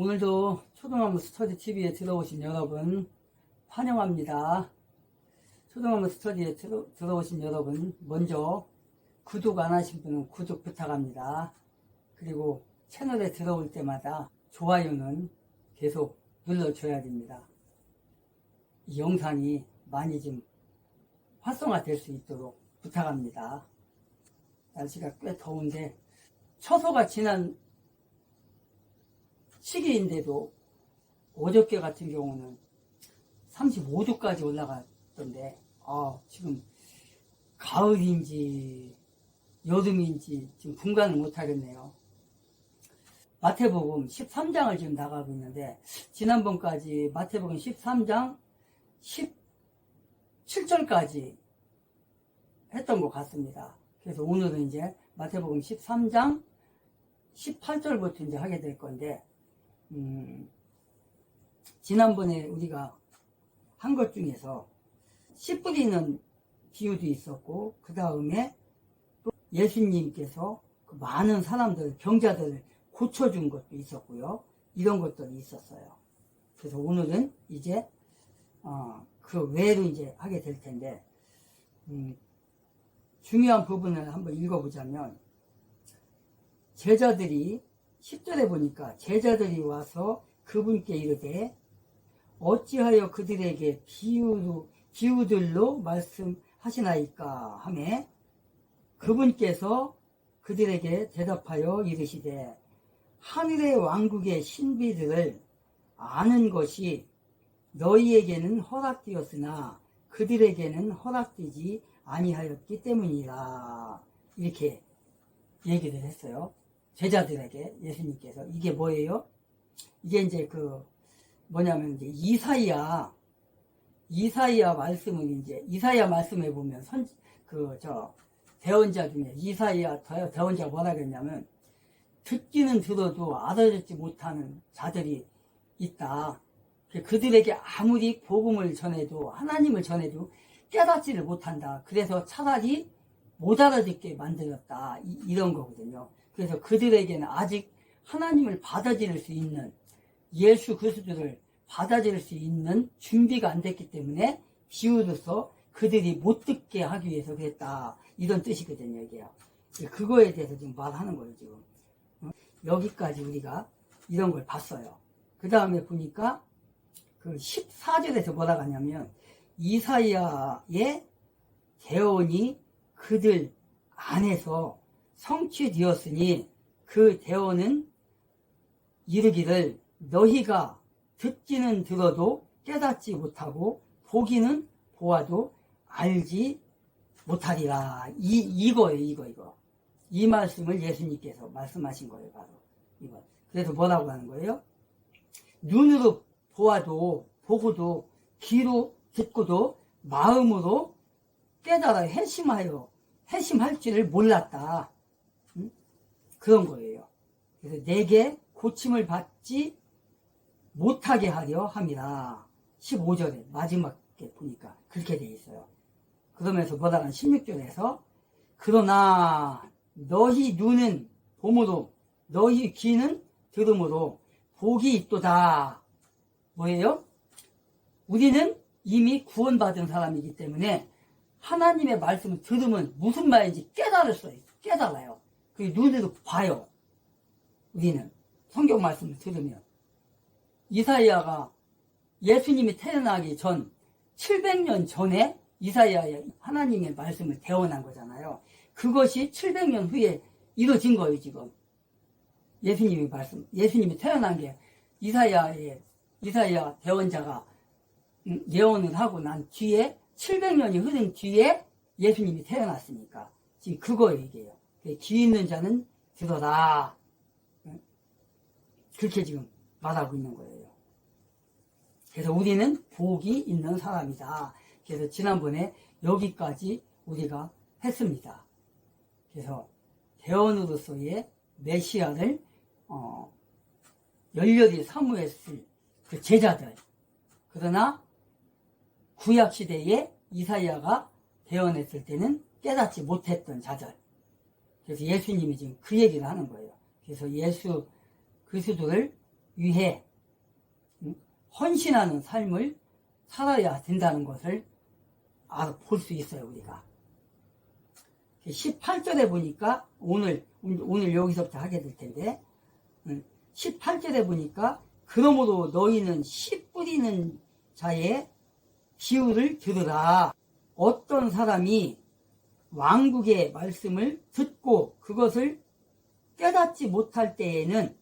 오늘도 초등학교 스터디 TV에 들어오신 여러분 환영합니다. 초등학교 스터디에 들어오신 여러분, 먼저 구독 안 하신 분은 구독 부탁합니다. 그리고 채널에 들어올 때마다 좋아요는 계속 눌러줘야 됩니다. 이 영상이 많이 좀 활성화될 수 있도록 부탁합니다. 날씨가 꽤 더운데 처소가 지난 시기인데도 어저께 같은 경우는 35도까지 올라갔던데 지금 가을인지 여름인지 지금 분간을 못하겠네요. 마태복음 13장을 지금 나가고 있는데 지난번까지 마태복음 13장 17절까지 했던 것 같습니다. 그래서 오늘은 이제 마태복음 13장 18절부터 이제 하게 될 건데 지난번에 우리가 한 것 중에서 씨 뿌리는 비유도 있었고, 그 다음에 또 예수님께서 그 많은 사람들, 병자들을 고쳐준 것도 있었고요. 이런 것들이 있었어요. 그래서 오늘은 이제 그 외로 이제 하게 될 텐데 중요한 부분을 한번 읽어보자면, 제자들이 10절에 보니까 제자들이 와서 그분께 이르되 어찌하여 그들에게 비유들로 말씀하시나이까 하매 그분께서 그들에게 대답하여 이르시되 하늘의 왕국의 신비들을 아는 것이 너희에게는 허락되었으나 그들에게는 허락되지 아니하였기 때문이라. 이렇게 얘기를 했어요. 제자들에게 예수님께서. 이게 뭐예요? 이게 이제 뭐냐면 이제 이사야 말씀은 이제 이사야 말씀에 보면 대언자 중에 이사야 대언자가 뭐라 그랬냐면 듣기는 들어도 알아듣지 못하는 자들이 있다. 그들에게 아무리 복음을 전해도 하나님을 전해도 깨닫지를 못한다. 그래서 차라리 못 알아듣게 만들었다. 이런 거거든요. 그래서 그들에게는 아직 하나님을 받아들일 수 있는, 예수 그리스도를 받아들일 수 있는 준비가 안 됐기 때문에 비유로서 그들이 못 듣게 하기 위해서 그랬다. 이런 뜻이거든요, 이게요. 그거에 대해서 지금 말하는 거예요, 지금. 여기까지 우리가 이런 걸 봤어요. 그 다음에 보니까 그 14절에서 뭐라고 하냐면 이사야의 대언이 그들 안에서 성취되었으니 그 대언은 이르기를 너희가 듣기는 들어도 깨닫지 못하고 보기는 보아도 알지 못하리라. 이거예요, 이거. 이 말씀을 예수님께서 말씀하신 거예요, 바로. 이거. 그래서 뭐라고 하는 거예요? 눈으로 보고도 귀로 듣고도 마음으로 깨달아 회심할 줄을 몰랐다. 그런 거예요. 그래서 내게 고침을 받지 못하게 하려 함이라. 15절에 마지막에 보니까 그렇게 돼 있어요. 그러면서 뭐라고 하는 16절에서 그러나 너희 눈은 봄으로 너희 귀는 들음으로 복이 있도다. 뭐예요? 우리는 이미 구원받은 사람이기 때문에 하나님의 말씀을 들으면 무슨 말인지 깨달아요. 그 눈으로 봐요. 우리는 성경 말씀을 들으면. 이사야가 예수님이 태어나기 전 700년 전에 이사야의 하나님의 말씀을 대언한 거잖아요. 그것이 700년 후에 이루어진 거예요, 지금. 예수님이 태어난 게 이사야 대언자가 예언을 하고 난 뒤에 700년이 흐른 뒤에 예수님이 태어났으니까 지금 그거 얘기해요. 귀 있는 자는 들어라. 그렇게 지금 말하고 있는 거예요. 그래서 우리는 복이 있는 사람이다. 그래서 지난번에 여기까지 우리가 했습니다. 그래서 대언으로서의 메시아를 열렬히 사모했을 그 제자들, 그러나 구약시대에 이사야가 대언했을 때는 깨닫지 못했던 자들, 그래서 예수님이 지금 그 얘기를 하는 거예요. 그래서 예수 그리스도를 위해 헌신하는 삶을 살아야 된다는 것을 볼 수 있어요, 우리가. 18절에 보니까, 오늘 여기서부터 하게 될 텐데, 18절에 보니까, 그러므로 너희는 씨 뿌리는 자의 비유를 들으라. 어떤 사람이 왕국의 말씀을 듣고 그것을 깨닫지 못할 때에는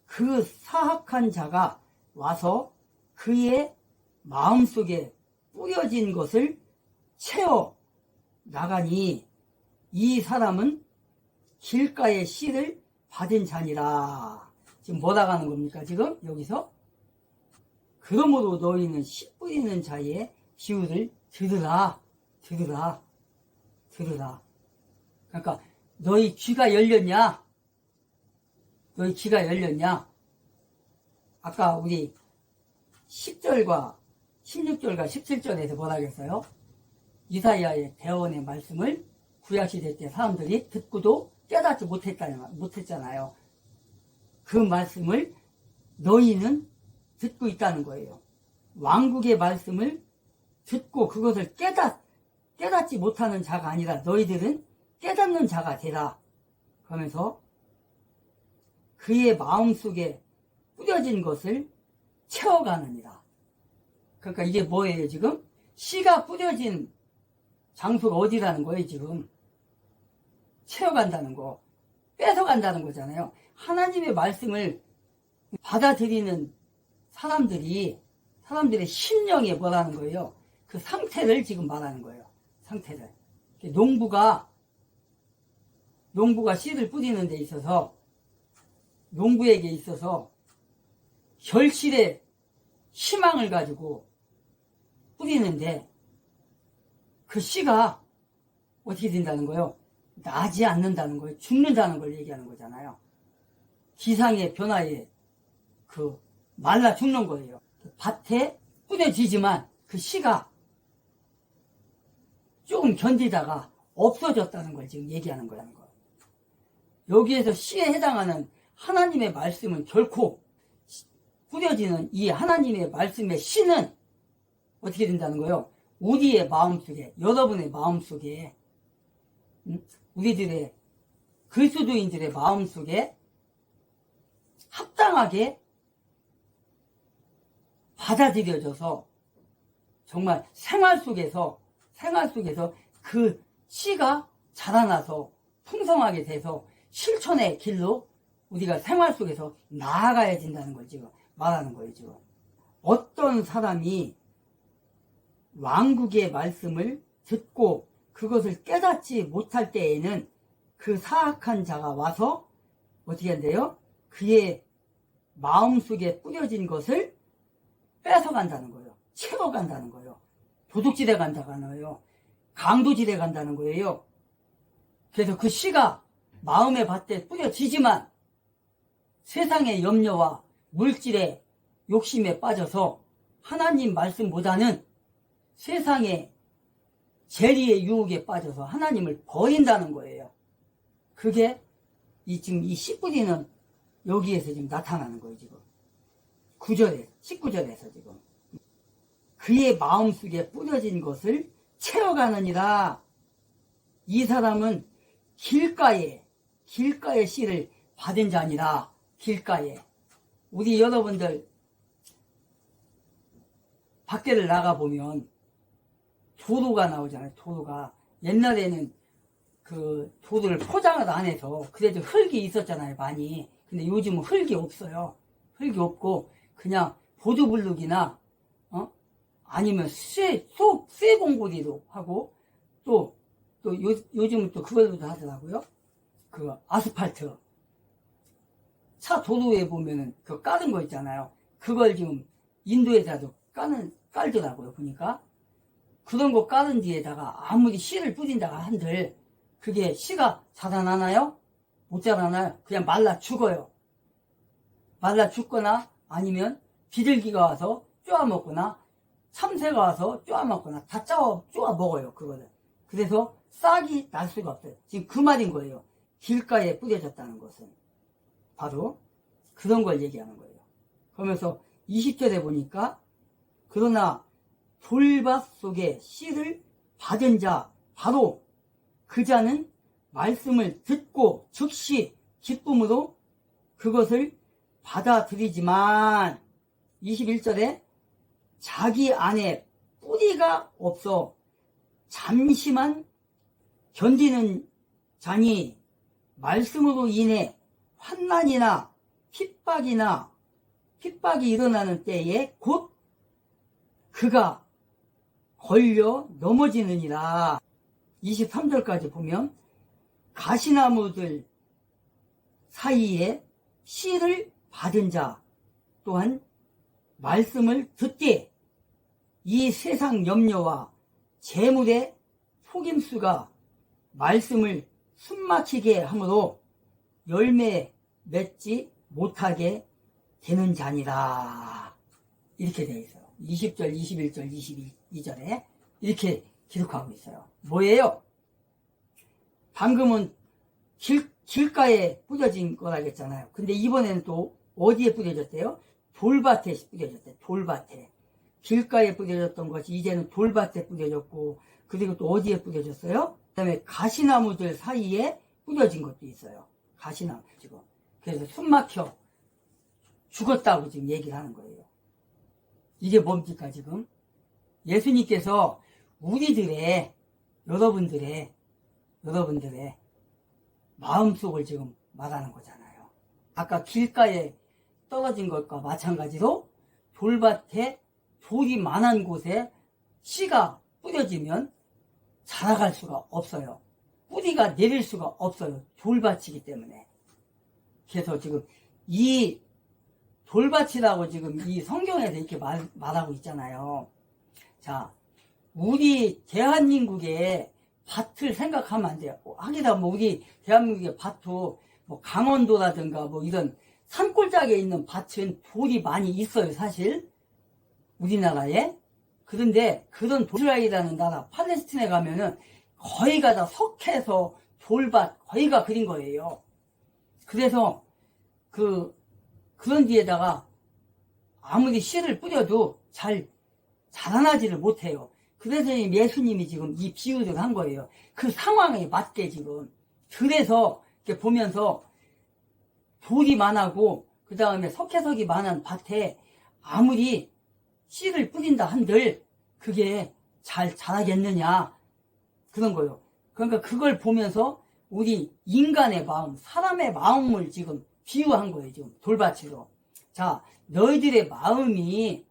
그 사악한 자가 와서 그의 마음속에 뿌려진 것을 채워 나가니 이 사람은 길가의 씨를 받은 자니라. 지금 뭐 나가는 겁니까? 지금 여기서 그러므로 너희는 씨 뿌리는 자의 비유를 들으라. 그러니까 너희 귀가 열렸냐? 너희 귀가 열렸냐? 아까 우리 10절과 16절과 17절에서 뭐라 그랬어요? 이사야의 대언의 말씀을 구약시대 때 사람들이 듣고도 깨닫지 못했잖아요. 그 말씀을 너희는 듣고 있다는 거예요. 왕국의 말씀을 듣고 그것을 깨닫지 못하는 자가 아니라 너희들은 깨닫는 자가 되라. 그러면서 그의 마음속에 뿌려진 것을 채워가느니라. 그러니까 이게 뭐예요, 지금? 씨가 뿌려진 장소가 어디라는 거예요, 지금? 채워간다는 거. 뺏어간다는 거잖아요. 하나님의 말씀을 받아들이는 사람들의 심령에 뭐라는 거예요? 그 상태를 지금 말하는 거예요. 상태를. 농부가 씨를 뿌리는 데 있어서, 농부에게 있어서 결실의 희망을 가지고 뿌리는데 그 씨가 어떻게 된다는 거예요? 나지 않는다는 거예요. 죽는다는 걸 얘기하는 거잖아요. 기상의 변화에 말라 죽는 거예요. 밭에 뿌려지지만 그 씨가 조금 견디다가 없어졌다는 걸 지금 얘기하는 거라는 거예요. 여기에서 씨에 해당하는 하나님의 말씀은 결코 뿌려지는 이 하나님의 말씀의 씨는 어떻게 된다는 거예요? 우리의 마음속에, 여러분의 마음속에, 우리들의 그리스도인들의 마음속에 합당하게 받아들여져서 정말 생활 속에서 그 씨가 자라나서 풍성하게 돼서 실천의 길로 우리가 생활 속에서 나아가야 된다는 걸 지금 말하는 거예요, 지금. 어떤 사람이 왕국의 말씀을 듣고 그것을 깨닫지 못할 때에는 그 사악한 자가 와서 어떻게 한대요? 그의 마음속에 뿌려진 것을 뺏어간다는 거예요. 채워간다는 거예요. 도둑질해 간다는 거예요. 강도질해 간다는 거예요. 그래서 그 씨가 마음의 밭에 뿌려지지만 세상의 염려와 물질의 욕심에 빠져서 하나님 말씀보다는 세상의 재리의 유혹에 빠져서 하나님을 버린다는 거예요. 그게 지금 이 씨 뿌리는 여기에서 지금 나타나는 거예요, 지금. 19절에서 지금. 그의 마음속에 뿌려진 것을 채워가느니라. 이 사람은 길가에 씨를 받은 자니라. 길가에. 우리 여러분들 밖에를 나가보면 도로가 나오잖아요. 도로가. 옛날에는 그 도로를 포장을 안 해서 그래도 흙이 있었잖아요. 많이. 근데 요즘은 흙이 없어요. 흙이 없고 그냥 보드블록이나 아니면 쇠 공고리로 하고 또 요즘은 또 그걸로도 하더라고요. 그 아스팔트. 차 도로에 보면은 그 까는 거 있잖아요. 그걸 지금 인도에다도 깔더라고요. 보니까. 그런 거 깔은 뒤에다가 아무리 씨를 뿌린다가 한들 그게 씨가 자라나나요? 못 자라나요? 그냥 말라 죽어요. 말라 죽거나 아니면 비둘기가 와서 쪼아먹거나 참새가 와서 쪼아먹거나 다 쪼아 먹어요. 그거를. 그래서 싹이 날 수가 없어요. 지금 그 말인 거예요. 길가에 뿌려졌다는 것은 바로 그런 걸 얘기하는 거예요. 그러면서 20절에 보니까 그러나 돌밭 속에 씨를 받은 자 바로 그 자는 말씀을 듣고 즉시 기쁨으로 그것을 받아들이지만 21절에 자기 안에 뿌리가 없어 잠시만 견디는 자니 말씀으로 인해 환난이나 핍박이 일어나는 때에 곧 그가 걸려 넘어지느니라. 23절까지 보면 가시나무들 사이에 씨를 받은 자 또한 말씀을 듣되 이 세상 염려와 재물의 속임수가 말씀을 숨막히게 하므로 열매 맺지 못하게 되는 자니라. 이렇게 되어 있어요. 20절, 21절, 22절에 이렇게 기록하고 있어요. 뭐예요? 방금은 길가에 뿌려진 거라겠잖아요. 근데 이번에는 또 어디에 뿌려졌대요? 돌밭에 뿌려졌대요. 돌밭에. 길가에 뿌려졌던 것이 이제는 돌밭에 뿌려졌고, 그리고 또 어디에 뿌려졌어요? 그 다음에 가시나무들 사이에 뿌려진 것도 있어요. 가시나무 지금. 그래서 숨 막혀 죽었다고 지금 얘기를 하는 거예요. 이게 뭡니까 지금? 예수님께서 우리들의 여러분들의 마음속을 지금 말하는 거잖아요. 아까 길가에 떨어진 것과 마찬가지로 돌밭에 돌이 많은 곳에 씨가 뿌려지면 자라갈 수가 없어요. 뿌리가 내릴 수가 없어요. 돌밭이기 때문에. 그래서 지금 이 돌밭이라고 지금 이 성경에서 이렇게 말하고 있잖아요. 자, 우리 대한민국의 밭을 생각하면 안 돼요. 하기다 뭐 우리 대한민국의 밭도 뭐 강원도라든가 뭐 이런 산골짜기에 있는 밭은 돌이 많이 있어요, 사실. 우리나라에. 그런데 그런 이스라엘이라는 나라, 팔레스틴에 가면은 거의가 다 석회서 돌밭, 거의가 그린 거예요. 그래서 그런 뒤에다가 아무리 씨를 뿌려도 잘 자라나지를 못해요. 그래서 예수님이 지금 이 비유를 한 거예요. 그 상황에 맞게 지금. 그래서 이렇게 보면서 돌이 많고 그 다음에 석회석이 많은 밭에 아무리 씨를 뿌린다 한들 그게 잘 자라겠느냐 그런 거예요. 그러니까 그걸 보면서 우리 인간의 마음, 사람의 마음을 지금 비유한 거예요. 지금 돌밭으로. 자, 너희들의 마음이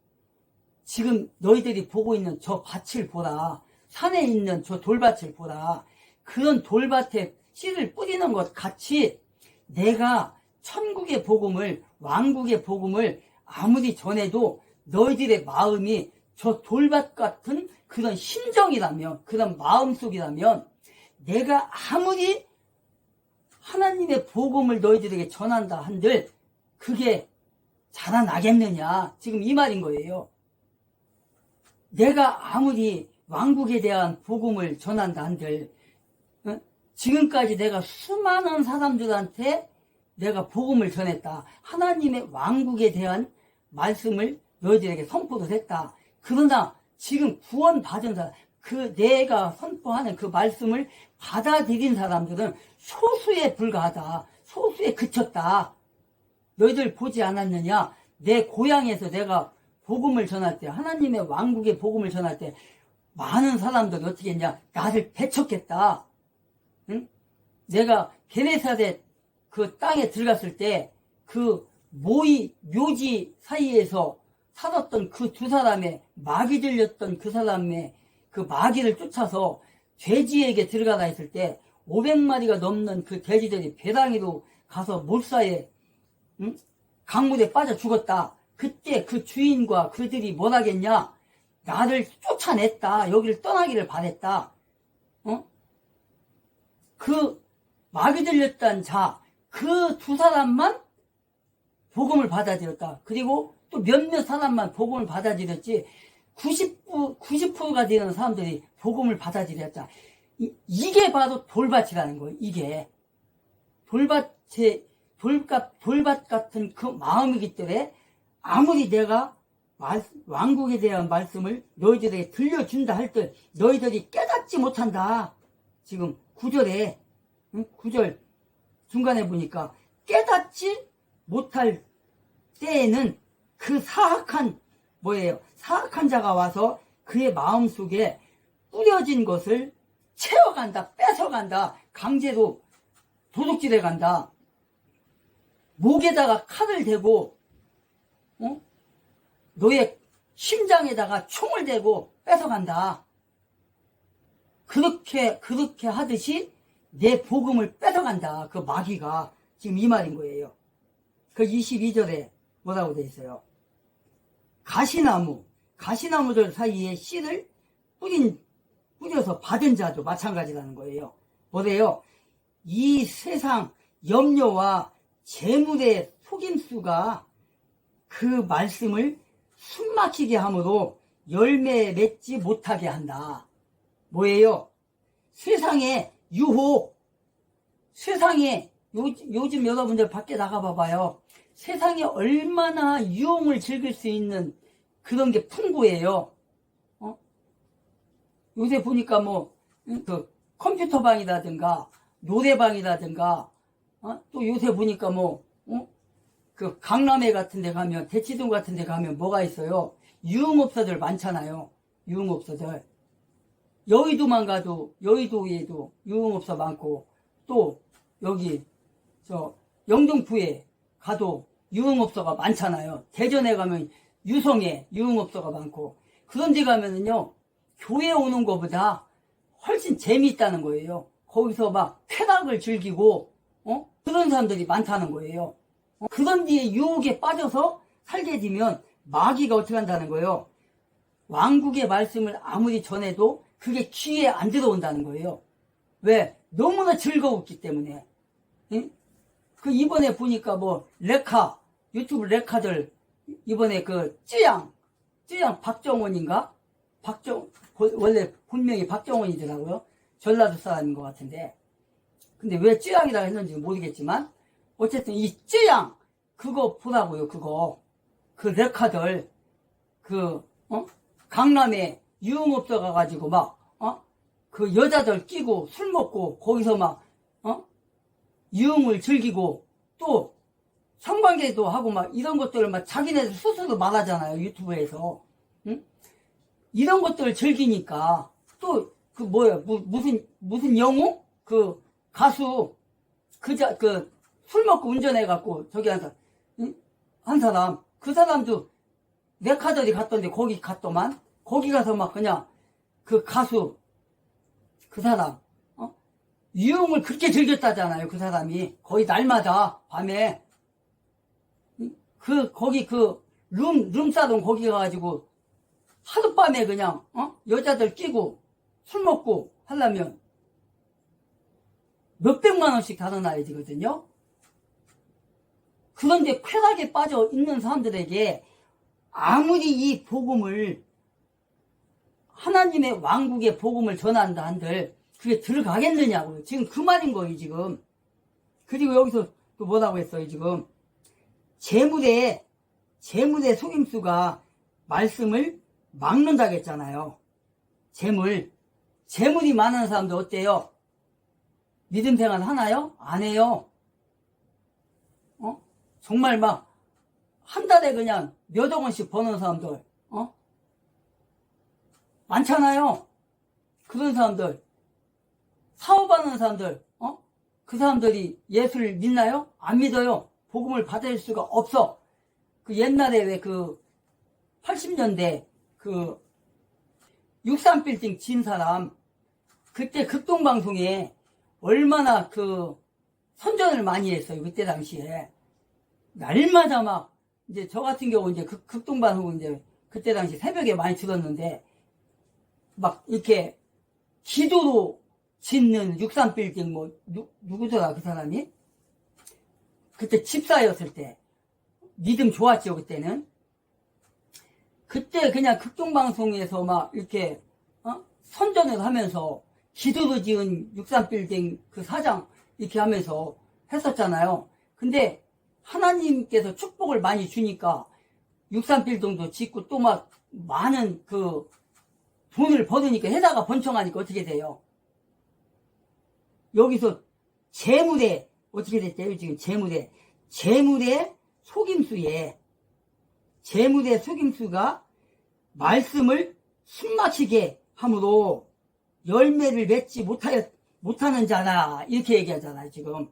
지금 너희들이 보고 있는 저 밭을 보라. 산에 있는 저 돌밭을 보라. 그런 돌밭에 씨를 뿌리는 것 같이 내가 천국의 복음을, 왕국의 복음을 아무리 전해도 너희들의 마음이 저 돌밭 같은 그런 심정이라면, 그런 마음속이라면 내가 아무리 하나님의 복음을 너희들에게 전한다 한들 그게 자라나겠느냐. 지금 이 말인 거예요. 내가 아무리 왕국에 대한 복음을 전한다 한들 지금까지 내가 수많은 사람들한테 내가 복음을 전했다. 하나님의 왕국에 대한 말씀을 너희들에게 선포를 했다. 그러나 지금 구원받은 사람, 내가 선포하는 그 말씀을 받아들인 사람들은 소수에 불과하다. 소수에 그쳤다. 너희들 보지 않았느냐? 내 고향에서 내가 복음을 전할 때, 하나님의 왕국의 복음을 전할 때 많은 사람들이 어떻게 했냐? 나를 배척했다. 응? 내가 게네사렛 그 땅에 들어갔을 때 그 묘지 사이에서 살았던 그 두 사람의 마귀 들렸던 그 사람의 그 마귀를 쫓아서 돼지에게 들어가라 했을 때 500마리가 넘는 그 돼지들이 배당이로 가서 몰사에 강물에 빠져 죽었다. 그때 그 주인과 그들이 뭘 하겠냐? 나를 쫓아냈다. 여기를 떠나기를 바랬다. 그 마귀 들렸던 자, 그 두 사람만 복음을 받아들였다. 그리고 또 몇몇 사람만 복음을 받아들였지 90%가 되는 사람들이 복음을 받아들였다. 이게 바로 돌밭이라는 거예요. 이게 돌밭 같은 그 마음이기 때문에 아무리 내가 왕국에 대한 말씀을 너희들에게 들려준다 할 때 너희들이 깨닫지 못한다. 지금 9절에 9절 중간에 보니까 깨닫지 못할 때에는 그 사악한 사악한 자가 와서 그의 마음속에 뿌려진 것을 채워간다, 뺏어간다, 강제로 도둑질해 간다. 목에다가 칼을 대고 너의 심장에다가 총을 대고 뺏어간다. 그렇게 하듯이 내 복음을 뺏어간다. 그 마귀가 지금 이 말인 거예요. 그 22절에 뭐라고 돼 있어요? 가시나무들 사이에 씨를 뿌려서 받은 자도 마찬가지라는 거예요. 뭐래요? 이 세상 염려와 재물의 속임수가 그 말씀을 숨막히게 함으로 열매 맺지 못하게 한다. 뭐예요? 세상에 유혹, 세상에 요즘 여러분들 밖에 나가봐봐요. 세상에 얼마나 유흥을 즐길 수 있는 그런 게 풍부해요. 요새 보니까 그 컴퓨터방이라든가 노래방이라든가 또 요새 보니까 그 강남에 같은 데 가면 대치동 같은 데 가면 뭐가 있어요? 유흥업소들 많잖아요. 유흥업소들. 여의도만 가도 여의도에도 유흥업소 많고 또 여기 영등포에 가도 유흥업소가 많잖아요. 대전에 가면 유성에 유흥업소가 많고 그런 데 가면은요 교회 오는 것보다 훨씬 재미있다는 거예요. 거기서 막 쾌락을 즐기고 그런 사람들이 많다는 거예요. 그런 뒤에 유혹에 빠져서 살게 되면 마귀가 어떻게 한다는 거예요? 왕국의 말씀을 아무리 전해도 그게 귀에 안 들어온다는 거예요. 왜? 너무나 즐거웠기 때문에. 응? 그 이번에 보니까 유튜브 레카들 이번에 그 쯔양 박정원인가? 원래 본명이 박정원이더라고요. 전라도 사람인 것 같은데. 근데 왜 쯔양이라고 했는지 모르겠지만 어쨌든 이 쯔양 그거 보라고요. 그 레카들 강남에 유흥업소 가가지고 그 여자들 끼고 술 먹고 거기서 유흥을 즐기고 또 성관계도 하고 이런 것들을 자기네들 스스로 말하잖아요. 유튜브에서. 응? 이런 것들을 즐기니까 또 무슨 영웅? 그 가수 술 먹고 운전해갖고 저기 한 사람 그 사람도 레카들이 갔던데 거기 갔더만 거기 가서 그냥 그 가수 그 사람 유흥을 그렇게 즐겼다잖아요. 그 사람이 거의 날마다 밤에 거기 룸사롱 거기 가가지고 하룻밤에 그냥 여자들 끼고 술 먹고 하려면 몇백만 원씩 달아나야 되거든요. 그런데 쾌락에 빠져 있는 사람들에게 아무리 이 복음을 하나님의 왕국의 복음을 전한다 한들 그게 들어가겠느냐고요. 지금 그 말인 거예요. 지금. 그리고 여기서 또 뭐라고 했어요. 지금 재물의 속임수가 말씀을 막는다고 했잖아요. 재물이 많은 사람들 어때요? 믿음 생활 하나요? 안 해요. 정말 한 달에 그냥 몇억 원씩 버는 사람들 많잖아요. 그런 사람들 사업하는 사람들 그 사람들이 예수를 믿나요? 안 믿어요. 복음을 받을 수가 없어. 그 옛날에 왜 80년대 63빌딩 진 사람 그때 극동방송에 얼마나 선전을 많이 했어요. 그때 당시에 날마다 이제 저 같은 경우 이제 극동방송은 이제 그때 당시 새벽에 많이 들었는데 이렇게 기도로 짓는 63빌딩 누구더라 그 사람이? 그때 집사였을 때 믿음 좋았죠. 그때는 그때 그냥 극동방송에서 이렇게 선전을 하면서 기도로 지은 63빌딩 그 사장 이렇게 하면서 했었잖아요. 근데 하나님께서 축복을 많이 주니까 63빌딩도 짓고 또 막 많은 그 돈을 벌으니까 해다가 번창하니까 어떻게 돼요? 여기서 재물에 어떻게 됐대요? 지금 재물의 속임수가 말씀을 숨막히게 함으로 열매를 맺지 못하는 자다 이렇게 얘기하잖아요. 지금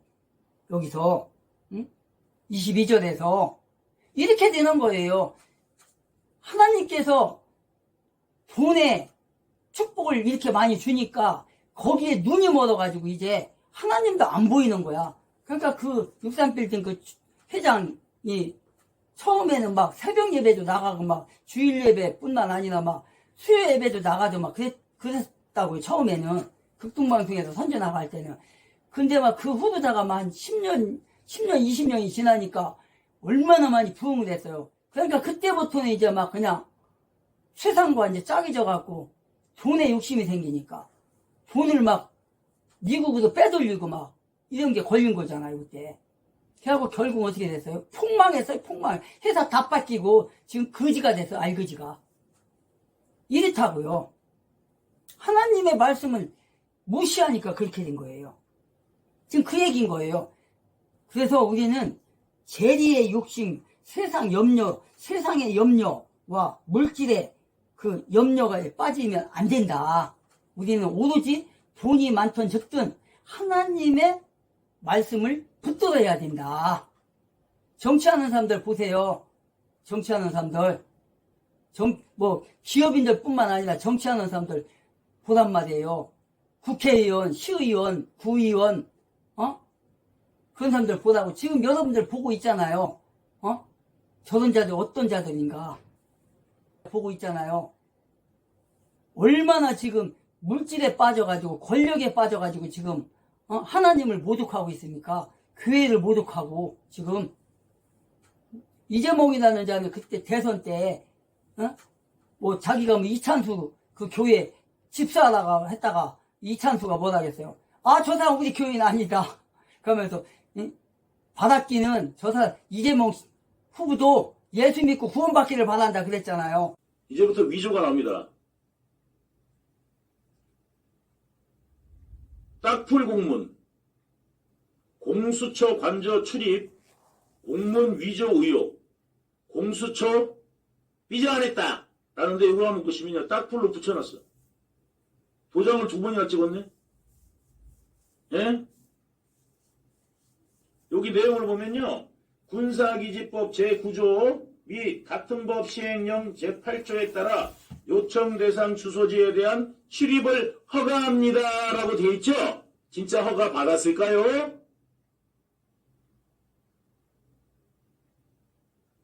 여기서 22절에서 이렇게 되는 거예요. 하나님께서 돈에 축복을 이렇게 많이 주니까 거기에 눈이 멀어가지고 이제 하나님도 안 보이는 거야. 그러니까 그 63빌딩 그 회장이 처음에는 막 새벽 예배도 나가고 막 주일 예배뿐만 아니라 막 수요 예배도 나가도 막 그랬다고요. 처음에는 극동방송에서 선교 나갈 때는. 근데 막 그 후보자가 막 한 10년 20년이 지나니까 얼마나 많이 부흥을 했어요. 그러니까 그때부터는 이제 막 그냥 세상과 이제 짝이 져갖고 돈에 욕심이 생기니까 돈을 막 미국으로 빼돌리고 막 이런 게 걸린 거잖아요. 그때. 그래갖고 결국 어떻게 됐어요? 폭망했어요. 회사 다 뺏기고 지금 거지가 됐어요. 알거지가. 이렇다고요. 하나님의 말씀을 무시하니까 그렇게 된 거예요. 지금 그 얘기인 거예요. 그래서 우리는 재리의 욕심, 세상의 염려와 물질의 그 염려가 빠지면 안 된다. 우리는 오로지 돈이 많든 적든 하나님의 말씀을 붙들어야 된다. 정치하는 사람들 보세요. 정치하는 사람들. 기업인들 뿐만 아니라 정치하는 사람들 보란 말이에요. 국회의원, 시의원, 구의원, 그런 사람들 보라고 지금 여러분들 보고 있잖아요. 저런 자들 어떤 자들인가 보고 있잖아요. 얼마나 지금 물질에 빠져가지고 권력에 빠져가지고 지금 하나님을 모독하고 있습니까? 교회를 모독하고 지금 이재몽이라는 자는 그때 대선 때 자기가 뭐 이찬수 그 교회 집사하다가 했다가 이찬수가 뭐라 했어요? 저 사람 우리 교인 아니다. 그러면서 받았기는 저 사람 이재몽 후보도 예수 믿고 구원받기를 바란다 그랬잖아요. 이제부터 위조가 나옵니다. 딱풀 공문, 공수처 관저 출입, 공문 위조 의혹, 공수처 삐져 안 했다 라는데 의혹 문구 시민이 딱풀로 붙여놨어. 도장을 2번이나 찍었네. 예? 여기 내용을 보면요. 군사기지법 제9조 및 같은 법 시행령 제8조에 따라 요청 대상 주소지에 대한 출입을 허가합니다 라고 되어 있죠. 진짜 허가 받았을까요?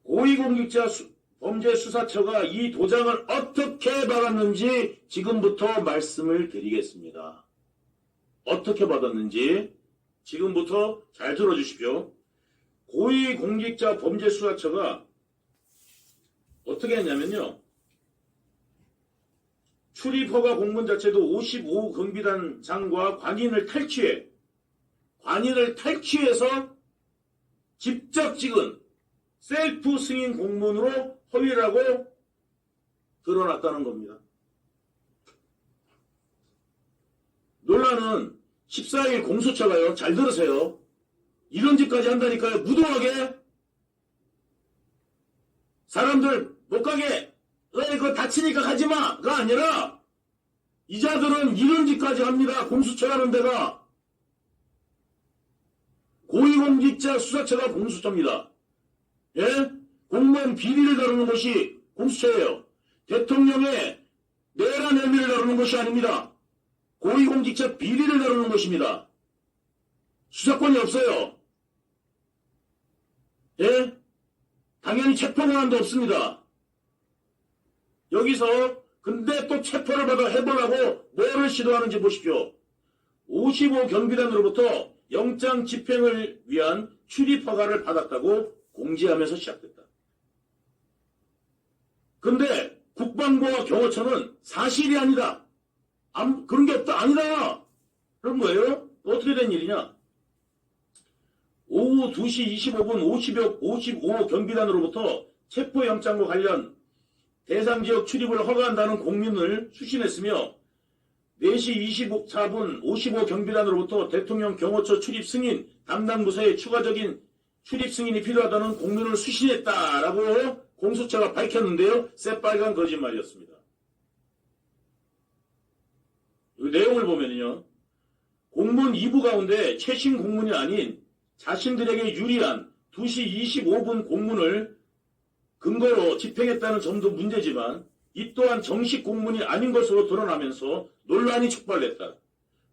고위공직자 범죄수사처가 이 도장을 어떻게 받았는지 지금부터 말씀을 드리겠습니다. 어떻게 받았는지 지금부터 잘 들어주십시오. 고위공직자 범죄수사처가 어떻게 했냐면요. 출입허가 공문 자체도 55 경비단장과 관인을 탈취해서 직접 찍은 셀프 승인 공문으로 허위를 하고 드러났다는 겁니다. 논란은 14일 공수처가요. 잘 들으세요. 이런 짓까지 한다니까요. 무도하게. 사람들 못 가게. 그거 다치니까 가지마가 아니라 이 자들은 이런 짓까지 합니다. 공수처라는 데가. 고위공직자 수사처가 공수처입니다. 예? 공무원 비리를 다루는 것이 공수처예요. 대통령의 내란 혐의를 다루는 것이 아닙니다. 고위공직자 비리를 다루는 것입니다. 수사권이 없어요. 예? 당연히 체포권한도 없습니다. 여기서 근데 또 체포를 받아 해보려고 뭐를 시도하는지 보십시오. 55 경비단으로부터 영장 집행을 위한 출입 허가를 받았다고 공지하면서 시작됐다. 근데 국방부와 경호처는 사실이 아니다. 그런 게 없다. 아니다. 그런 거예요. 어떻게 된 일이냐. 오후 2시 25분 55 경비단으로부터 체포영장과 관련 대상지역 출입을 허가한다는 공문을 수신했으며 4시 24분 55 경비단으로부터 대통령 경호처 출입 승인 담당 부서에 추가적인 출입 승인이 필요하다는 공문을 수신했다라고 공수처가 밝혔는데요. 새빨간 거짓말이었습니다. 이 내용을 보면요. 공문 2부 가운데 최신 공문이 아닌 자신들에게 유리한 2시 25분 공문을 근거로 집행했다는 점도 문제지만 이 또한 정식 공문이 아닌 것으로 드러나면서 논란이 촉발됐다.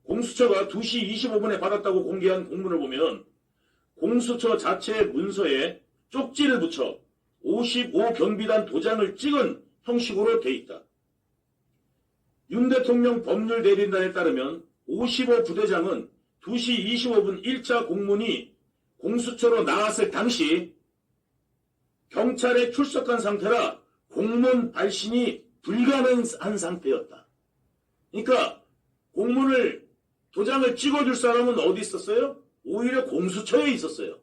공수처가 2시 25분에 받았다고 공개한 공문을 보면 공수처 자체 문서에 쪽지를 붙여 55 경비단 도장을 찍은 형식으로 돼 있다. 윤 대통령 법률 대리인단에 따르면 55 부대장은 2시 25분 1차 공문이 공수처로 나왔을 당시 경찰에 출석한 상태라 공문 발신이 불가능한 상태였다. 그러니까 공문을 도장을 찍어줄 사람은 어디 있었어요? 오히려 공수처에 있었어요.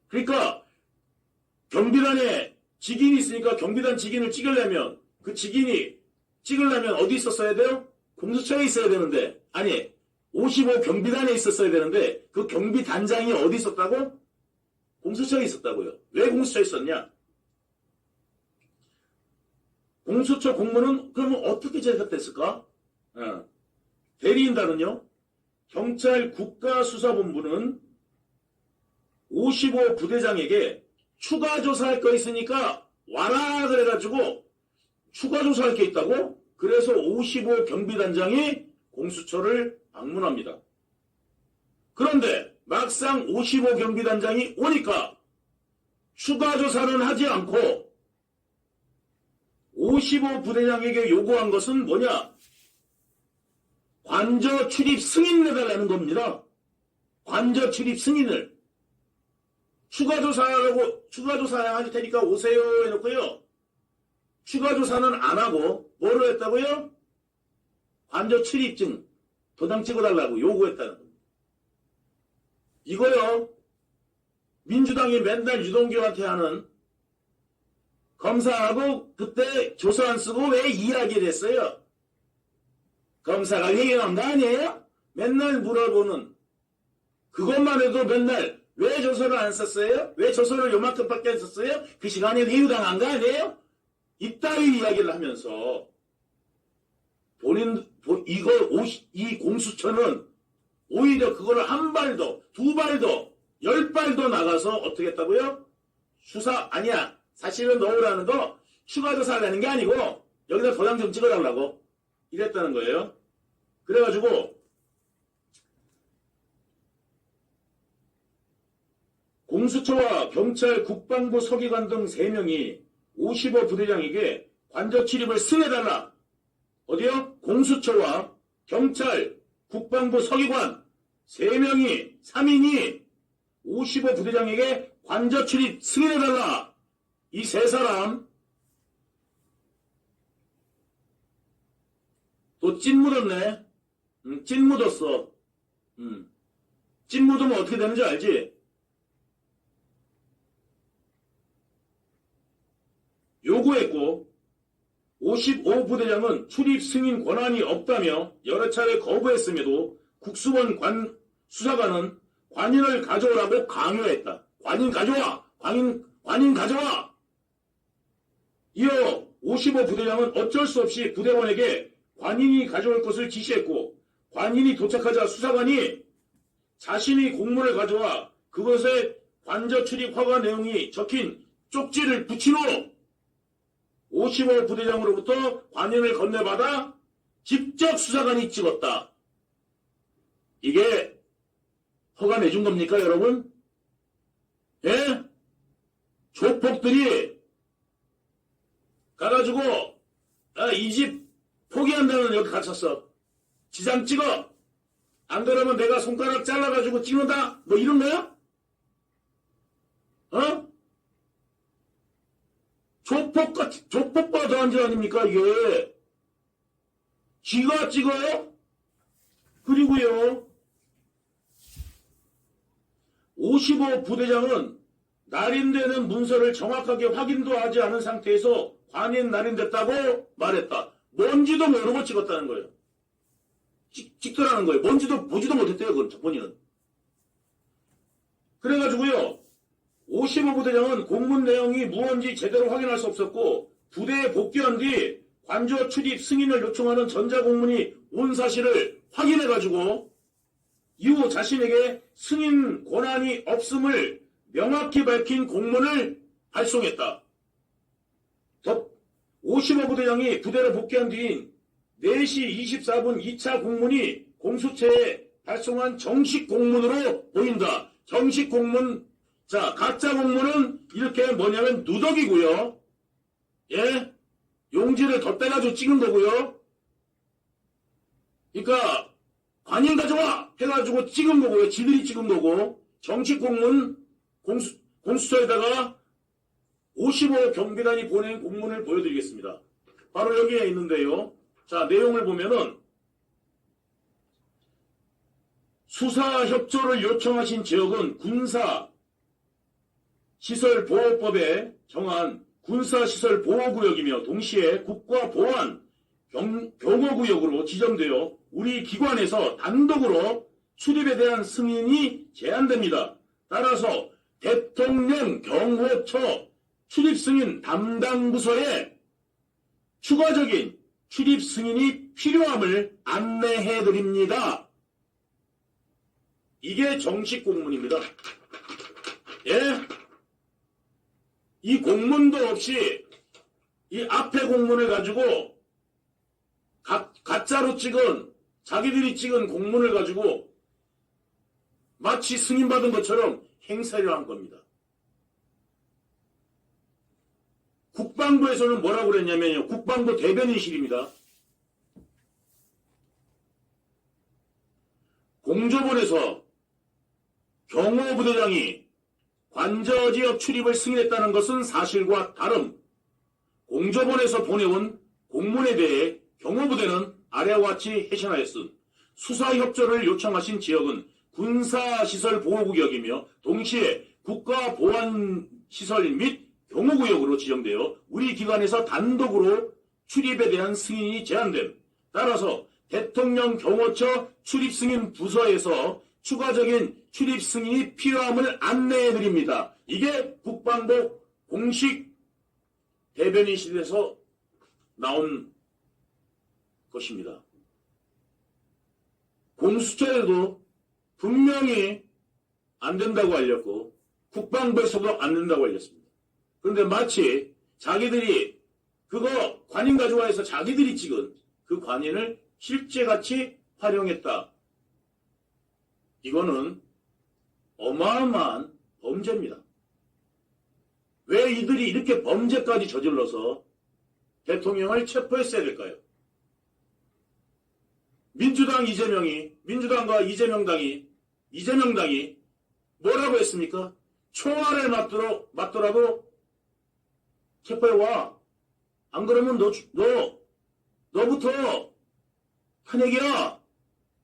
그러니까 경비단에 직인이 있으니까 경비단 직인을 찍으려면 그 직인이 찍으려면 어디 있었어야 돼요? 공수처에 있어야 되는데 아니 55 경비단에 있었어야 되는데 그 경비단장이 어디 있었다고? 공수처에 있었다고요. 왜 공수처에 있었냐? 공수처 공문은 그러면 어떻게 제작됐을까? 대리인단은요. 경찰 국가수사본부는 55 부대장에게 추가 조사할 거 있으니까 와라 그래가지고 추가 조사할 게 있다고? 그래서 55 경비단장이 공수처를 방문합니다. 그런데 막상 55 경비단장이 오니까 추가 조사는 하지 않고 55 부대장에게 요구한 것은 뭐냐? 관저 출입 승인을 해달라는 겁니다. 관저 출입 승인을. 추가 조사 할 테니까 오세요 해놓고요. 추가 조사는 안 하고 뭐로 했다고요? 관저 출입증 도장 찍어달라고 요구했다는 겁니다. 이거요. 민주당이 맨날 유동규한테 하는 검사하고 그때 조서 안 쓰고 왜 이야기를 했어요? 검사가 회의한 거 아니에요? 맨날 물어보는 그것만 해도 맨날 왜 조서를 안 썼어요? 왜 조서를 요만큼밖에 안 썼어요? 그 시간에 회유당한 거 아니에요? 이따위 이야기를 하면서 이 공수처는 오히려 그거를 한 발 더, 두 발 더, 10발도 나가서 어떻게 했다고요? 수사, 아니야. 사실은 넣으라는 거 추가 조사하려는 게 아니고 여기다 도장 좀 찍어달라고 이랬다는 거예요. 그래가지고 공수처와 경찰, 국방부 서기관 등 3명이 55 부대장에게 관저 출입을 승해달라. 어디요? 공수처와 경찰, 국방부 서기관 3인이 55 부대장에게 관저 출입 승인해달라. 이 3사람 또 찐 묻었네. 찐 묻었어. 찐 묻으면 어떻게 되는지 알지? 요구했고 55 부대장은 출입 승인 권한이 없다며 여러 차례 거부했음에도 국수본 수사관은 관인을 가져오라고 강요했다. 관인 가져와! 관인 가져와! 이어 55 부대장은 어쩔 수 없이 부대원에게 관인이 가져올 것을 지시했고 관인이 도착하자 수사관이 자신이 공문을 가져와 그것에 관저 출입 허가 내용이 적힌 쪽지를 붙인 후 55 부대장으로부터 관인을 건네받아 직접 수사관이 찍었다. 이게 허가 내준 겁니까 여러분? 예? 조폭들이 가가지고 이 집 포기한다는 여기 갇혔어. 지장 찍어. 안 그러면 내가 손가락 잘라가지고 찍는다. 뭐 이런 거야? 어? 조폭과 더한 질 아닙니까 이게. 지가 찍어요? 그리고요 55 부대장은 날인되는 문서를 정확하게 확인도 하지 않은 상태에서 관인 날인됐다고 말했다. 뭔지도 모르고 찍었다는 거예요. 찍더라는 거예요. 뭔지도 보지도 못했대요. 그건 본인은. 그래가지고요. 55부대장은 공문 내용이 무언지 제대로 확인할 수 없었고 부대에 복귀한 뒤 관저 출입 승인을 요청하는 전자공문이 온 사실을 확인해가지고 이후 자신에게 승인 권한이 없음을 명확히 밝힌 공문을 발송했다. 55부대장이 부대를 복귀한 뒤인 4시 24분 2차 공문이 공수처에 발송한 정식 공문으로 보인다. 정식 공문, 자, 가짜 공문은 이렇게 뭐냐면 누더기고요. 예? 용지를 덧대가지고 찍은 거고요. 그러니까 관인 가져와! 해가지고 찍은 거고요. 지들이 찍은 거고. 정식 공문, 공수처에다가 55 경비단이 보낸 공문을 보여드리겠습니다. 바로 여기에 있는데요. 자, 내용을 보면은 수사 협조를 요청하신 지역은 군사시설보호법에 정한 군사시설보호구역이며 동시에 국가보안 경호구역으로 지정되어 우리 기관에서 단독으로 출입에 대한 승인이 제한됩니다. 따라서 대통령 경호처 출입승인 담당 부서에 추가적인 출입승인이 필요함을 안내해드립니다. 이게 정식 공문입니다. 예? 이 공문도 없이 이 앞에 공문을 가지고 가짜로 찍은 자기들이 찍은 공문을 가지고 마치 승인받은 것처럼 행사를 한 겁니다. 국방부에서는 뭐라고 그랬냐면요. 국방부 대변인실입니다. 공조본에서 경호부대장이 관저지역 출입을 승인했다는 것은 사실과 다름. 공조본에서 보내온 공문에 대해 경호부대는 아래와 같이 해신하였음. 수사협조를 요청하신 지역은 군사시설보호구역이며 동시에 국가보안시설 및 경호구역으로 지정되어 우리 기관에서 단독으로 출입에 대한 승인이 제한됨. 따라서 대통령 경호처 출입승인 부서에서 추가적인 출입승인이 필요함을 안내해드립니다. 이게 국방부 공식 대변인실에서 나온 것입니다. 공수처에도 분명히 안 된다고 알렸고 국방부에서도 안 된다고 알렸습니다. 그런데 마치 자기들이 그거 관인 가져와 해서 자기들이 찍은 그 관인을 실제같이 활용했다. 이거는 어마어마한 범죄입니다. 왜 이들이 이렇게 범죄까지 저질러서 대통령을 체포했어야 될까요? 민주당과 이재명당이 뭐라고 했습니까? 총알을 맞더라도 체포해와. 안 그러면 너부터 탄핵이야.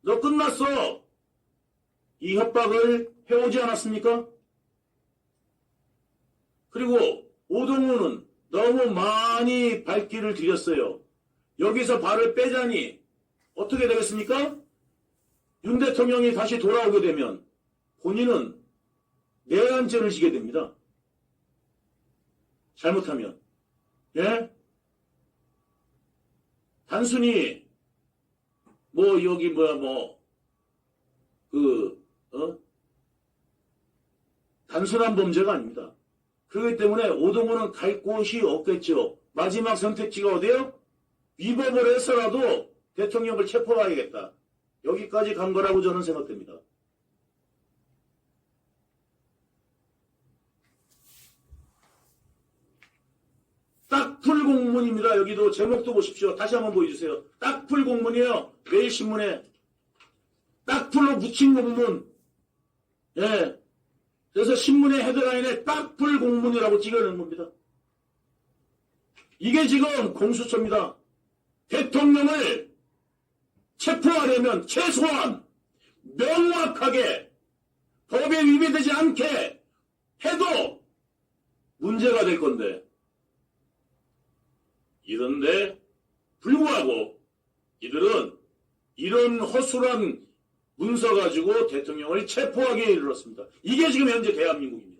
너 끝났어. 이 협박을 해오지 않았습니까? 그리고 오동훈은 너무 많이 발길을 들였어요. 여기서 발을 빼자니 어떻게 되겠습니까? 윤 대통령이 다시 돌아오게 되면 본인은 내란죄를 지게 됩니다. 잘못하면. 예? 단순히 단순한 범죄가 아닙니다. 그렇기 때문에 오동훈은 갈 곳이 없겠죠. 마지막 선택지가 어디요? 위법을 해서라도 대통령을 체포해야겠다. 여기까지 간 거라고 저는 생각됩니다. 딱풀 공문입니다. 여기도 제목도 보십시오. 다시 한번 보여주세요. 딱풀 공문이에요. 매일신문에 딱풀로 묻힌 공문. 예. 그래서 신문의 헤드라인에 딱풀 공문이라고 찍어놓은 겁니다. 이게 지금 공수처입니다. 대통령을 체포하려면 최소한 명확하게 법에 위배되지 않게 해도 문제가 될 건데. 이런데 불구하고 이들은 이런 허술한 문서 가지고 대통령을 체포하기에 이르렀습니다. 이게 지금 현재 대한민국입니다.